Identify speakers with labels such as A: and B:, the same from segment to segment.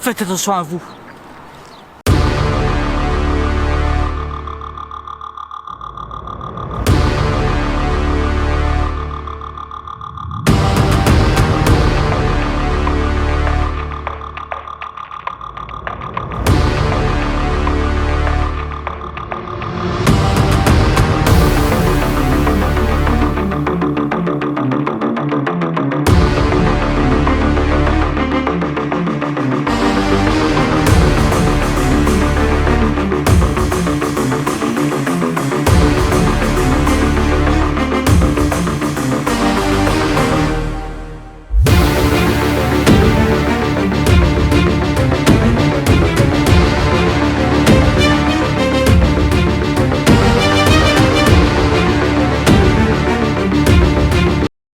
A: Faites attention à vous.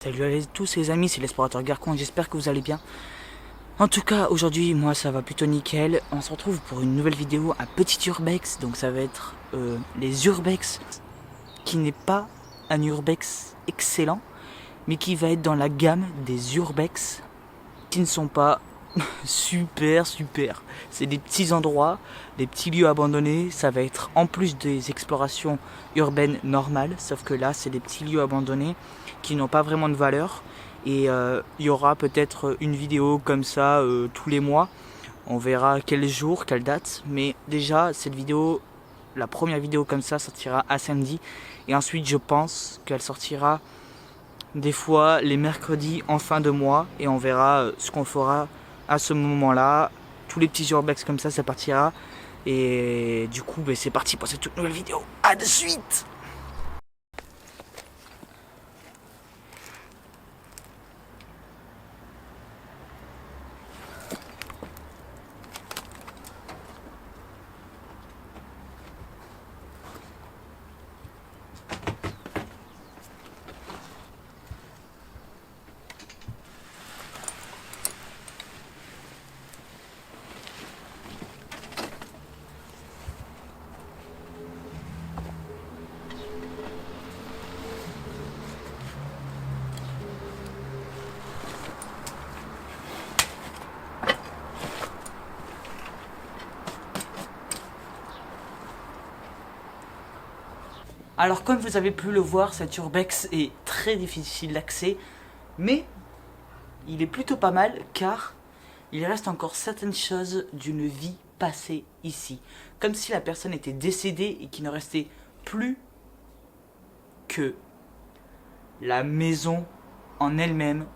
A: Salut à tous les amis, c'est l'explorateur Garcon et j'espère que vous allez bien. En tout cas, aujourd'hui, moi ça va plutôt nickel. On se retrouve pour une nouvelle vidéo à Petit Urbex. Donc ça va être les Urbex, qui n'est pas un Urbex excellent, mais qui va être dans la gamme des Urbex qui ne sont pas super. C'est des petits endroits, des petits lieux abandonnés. Ça va être en plus des explorations urbaines normales, sauf que là c'est des petits lieux abandonnés qui n'ont pas vraiment de valeur. Et il y aura peut-être une vidéo comme ça tous les mois. On verra quel jour, quelle date. Mais déjà cette vidéo, la première vidéo comme ça sortira à samedi. Et ensuite je pense qu'elle sortira des fois les mercredis en fin de mois. Et on verra ce qu'on fera à ce moment-là. Tous les petits urbex comme ça partira. Et du coup c'est parti pour cette toute nouvelle vidéo. À de suite. Alors comme vous avez pu le voir, cet urbex est très difficile d'accès, mais il est plutôt pas mal car il reste encore certaines choses d'une vie passée ici. Comme si la personne était décédée et qu'il ne restait plus que la maison en elle-même.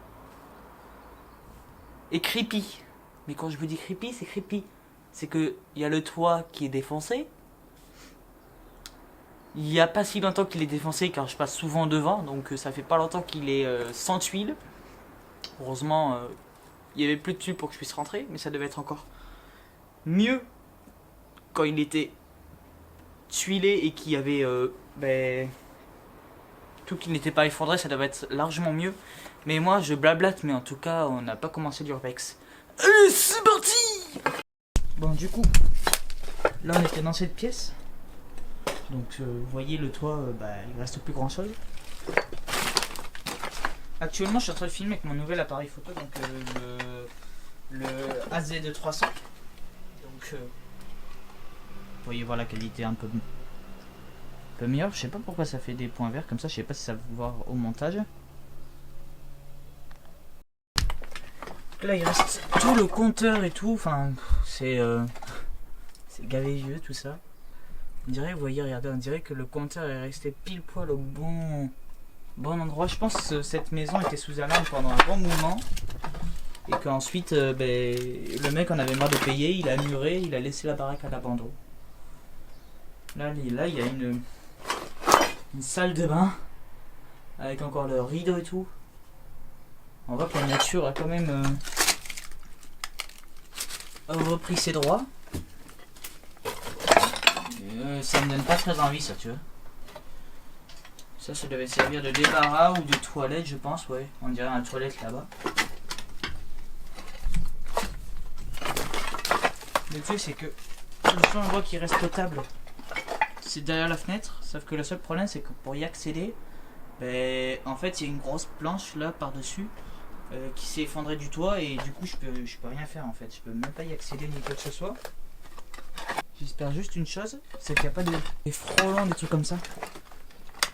A: Et creepy. Mais quand je vous dis creepy, c'est creepy. C'est que il y a le toit qui est défoncé. Il n'y a pas si longtemps qu'il est défoncé car je passe souvent devant, donc ça fait pas longtemps qu'il est sans tuiles. Heureusement, il y avait plus de tuiles pour que je puisse rentrer, mais ça devait être encore mieux quand il était tuilé et qu'il y avait tout qui n'était pas effondré. Ça devait être largement mieux. Mais moi je blablate, mais en tout cas on n'a pas commencé l'urbex. Allez, c'est parti. Bon, du coup, là on était dans cette pièce. Donc vous voyez le toit, il reste plus grand chose. Actuellement je suis en train de filmer avec mon nouvel appareil photo, donc le AZ300. Donc vous voyez voir la qualité un peu meilleure. Je sais pas pourquoi ça fait des points verts comme ça, je sais pas si ça va vous voir au montage. Donc là il reste tout le compteur et tout, enfin c'est gavé vieux tout ça. On dirait, vous voyez, regardez, on dirait que le compteur est resté pile poil au bon endroit. Je pense que cette maison était sous alarme pendant un bon moment. Et qu'ensuite, le mec en avait marre de payer, il a muré, il a laissé la baraque à l'abandon. Là, il y a une salle de bain, avec encore le rideau et tout. On voit que la nature a quand même repris ses droits. Ça me donne pas très envie ça, tu vois. Ça devait servir de débarras ou de toilette, je pense, ouais. On dirait un toilette là-bas. Le truc c'est que le seul endroit qui reste potable, c'est derrière la fenêtre. Sauf que le seul problème c'est que pour y accéder, en fait il y a une grosse planche là par-dessus. qui s'est effondré du toit et du coup je peux rien faire en fait. Je peux même pas y accéder ni quoi que ce soit. J'espère juste une chose, c'est qu'il n'y a pas des frelons, des trucs comme ça.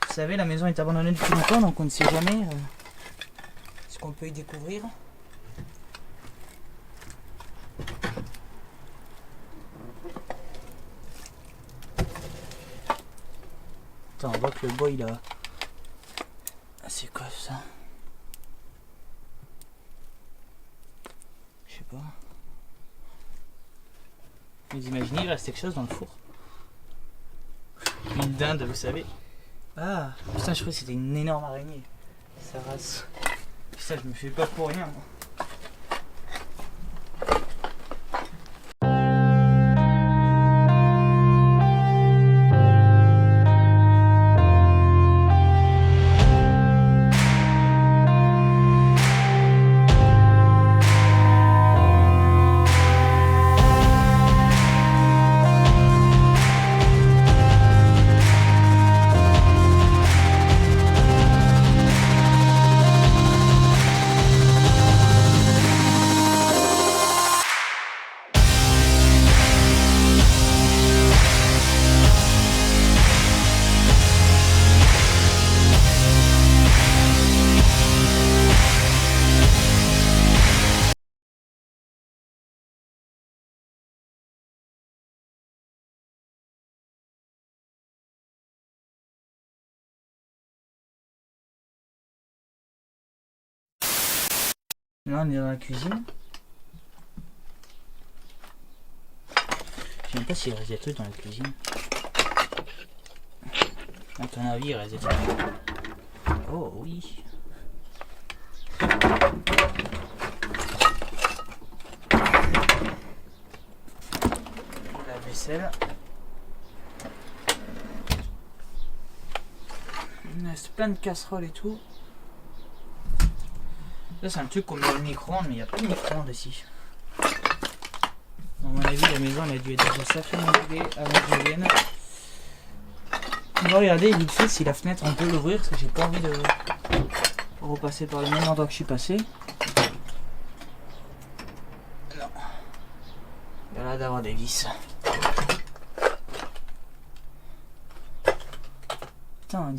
A: Vous savez, la maison est abandonnée depuis longtemps, donc on ne sait jamais ce qu'on peut y découvrir. Attends, on voit que le bois il a... Ah, c'est quoi ça? Je sais pas. Vous imaginez, il reste quelque chose dans le four. Une dinde, vous savez. Ah, putain, je crois que c'était une énorme araignée. Ça rase. Putain, je me fais pas pour rien, moi. Là on est dans la cuisine. Je sais même pas s'il reste des trucs dans la cuisine. À ton avis il reste des trucs. Oh oui. La vaisselle. Il reste plein de casseroles et tout. Là c'est un truc qu'on met au micro-ondes, mais il n'y a pas de micro-ondes ici. À mon avis la maison elle a dû être déjà sacrément meublée avant que je vienne. On va regarder vite fait si la fenêtre on peut l'ouvrir parce que j'ai pas envie de repasser par le même endroit que je suis passé. Non. Il y a là d'avoir des vis. Putain on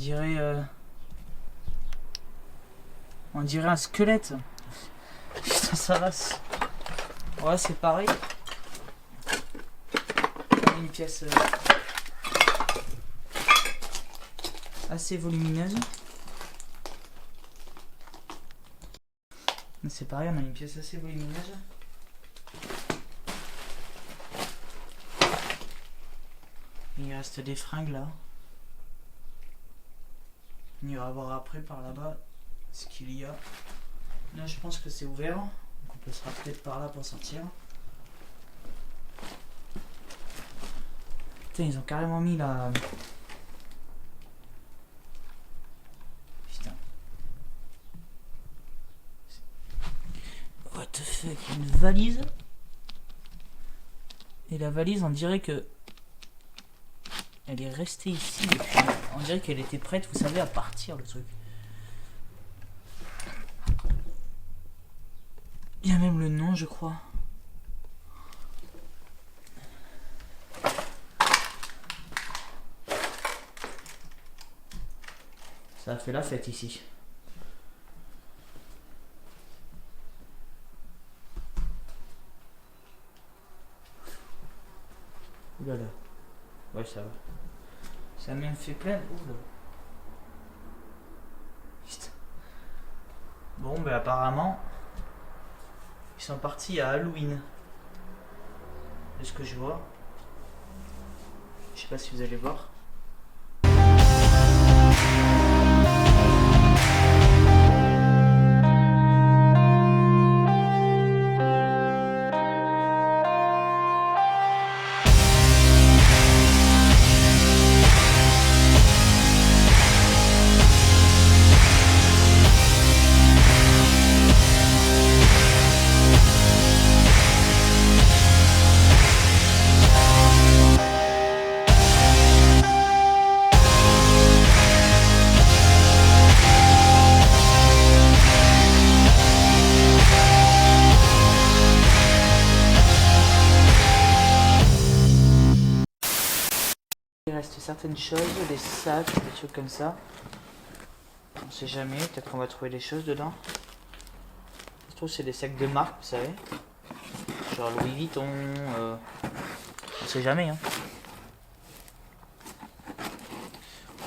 A: dirait un squelette. Putain ça va. Ouais c'est pareil. Une pièce assez volumineuse. C'est pareil, on a une pièce assez volumineuse. Il reste des fringues là. On ira voir après par là-bas ce qu'il y a. Là je pense que c'est ouvert. Donc on passera peut-être par là pour sortir. Putain, ils ont carrément mis la... Putain. What the fuck, une valise. Et la valise, on dirait que... Elle est restée ici et puis on dirait qu'elle était prête, vous savez, à partir le truc. Il y a même le nom, je crois. Ça a fait la fête ici. Oulala. Ouais, ça va. Ça m'a même fait plein. Oula. Putain. Bon, ben apparemment, ils sont partis à Halloween. De ce que je vois. Je sais pas si vous allez voir. reste certaines choses, des sacs, des trucs comme ça. On sait jamais, peut-être qu'on va trouver des choses dedans. Je trouve que c'est des sacs de marque, vous savez. Genre Louis Vuitton, on sait jamais, hein.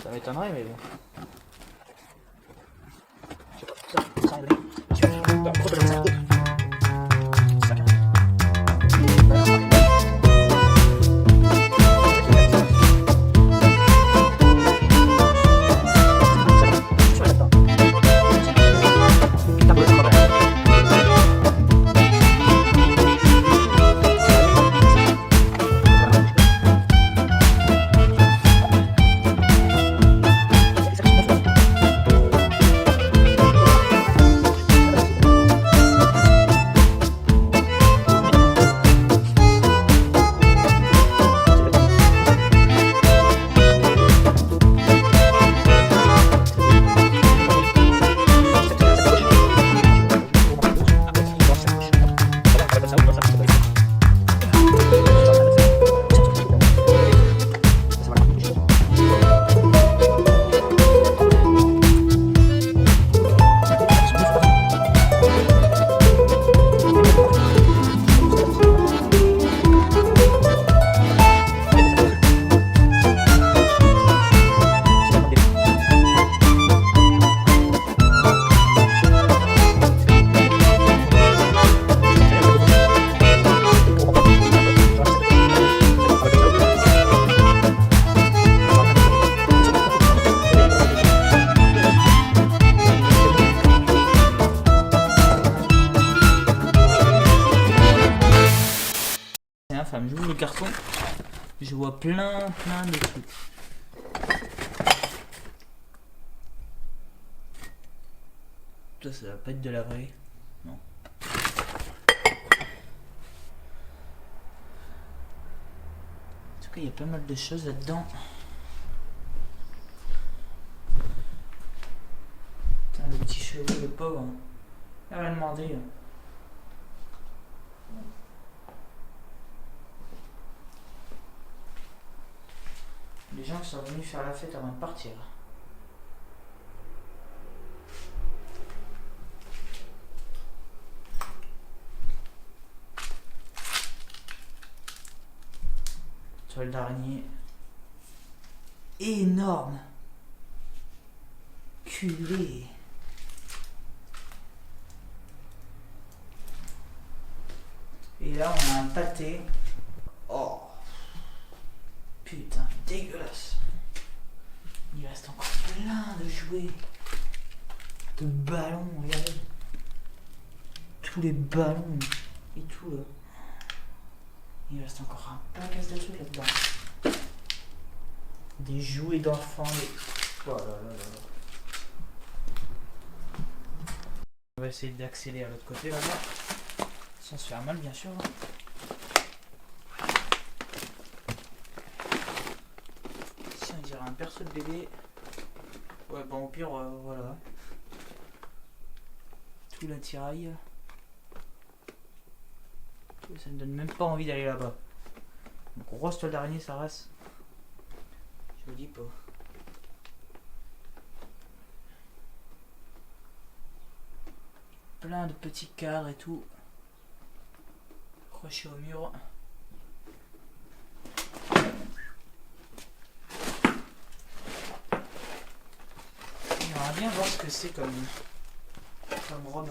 A: Ça m'étonnerait, mais bon. J'ouvre le carton, je vois plein de trucs. Ça va pas être de la vraie. Non. En tout cas, il y a pas mal de choses là-dedans. Putain, le petit cheveu, le pauvre. Hein. Il a rien demandé. Hein. Les gens qui sont venus faire la fête avant de partir. Toile d'araignée. Énorme. Culé. Et là on a un pâté. Oh. Putain, dégueulasse. Il reste encore plein de jouets. De ballons, regardez. Tous les ballons et tout là. Il reste encore un paquet de trucs là-dedans. Des jouets d'enfants. Des... Oh là là là là. On va essayer d'accélérer à l'autre côté là-bas. Sans se faire mal bien sûr. Un perso de bébé. Ouais, bon, au pire, voilà. Tout l'attirail. Ça me donne même pas envie d'aller là-bas. Une grosse toile d'araignée, ça reste. Je vous dis pas. Plein de petits cadres et tout. Accrochés au mur. J'aimerais bien voir ce que c'est comme robe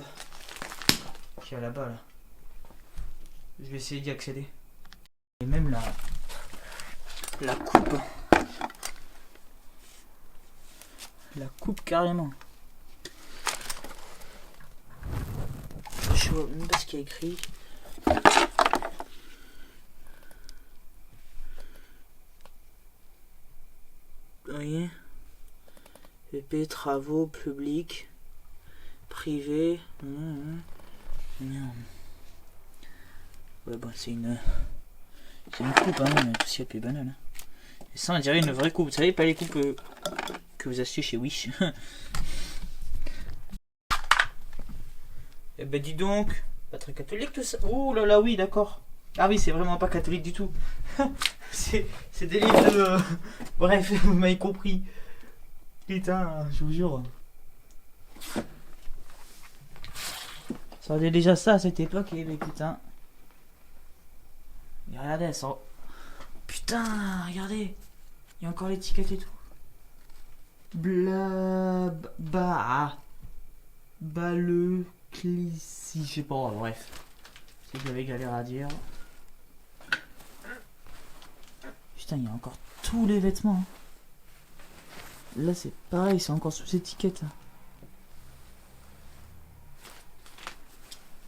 A: qu'il y a là-bas là. Je vais essayer d'y accéder. Et même la coupe. La coupe carrément. Je vois même pas ce qu'il y a écrit. Vous voyez ? PP, travaux, publics, privés. Ouais, bon, c'est une coupe, hein, mais tout aussi à plus banal. Et ça, on dirait une vraie coupe. Vous savez, pas les coupes que vous achetez chez Wish. Eh ben, dis donc, pas très catholique tout ça. Oh là là, oui, d'accord. Ah oui, c'est vraiment pas catholique du tout. C'est des livres de... Bref, vous m'avez compris. Putain, je vous jure. Ça avait déjà ça à cette époque, les mecs, putain. Et regardez, elles sont... Putain, regardez. Il y a encore l'étiquette et tout. Blabba. Balle clissi, je sais pas, bref. Si j'avais galère à dire. Putain, il y a encore tous les vêtements. Là, c'est pareil, c'est encore sous étiquette.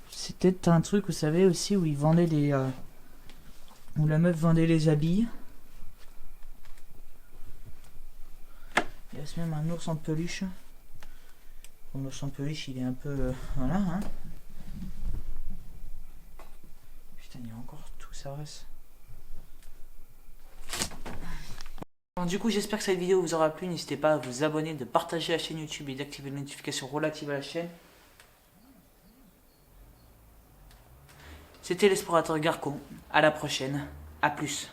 A: C'est peut-être un truc, vous savez, aussi, où ils vendaient les... où la meuf vendait les habits. Il y a même un ours en peluche. Bon, l'ours en peluche, il est un peu... voilà, hein. Putain, il y a encore tout, ça reste. Bon, du coup, j'espère que cette vidéo vous aura plu. N'hésitez pas à vous abonner, de partager la chaîne YouTube et d'activer les notifications relatives à la chaîne. C'était l'explorateur Garcon. À la prochaine. A plus.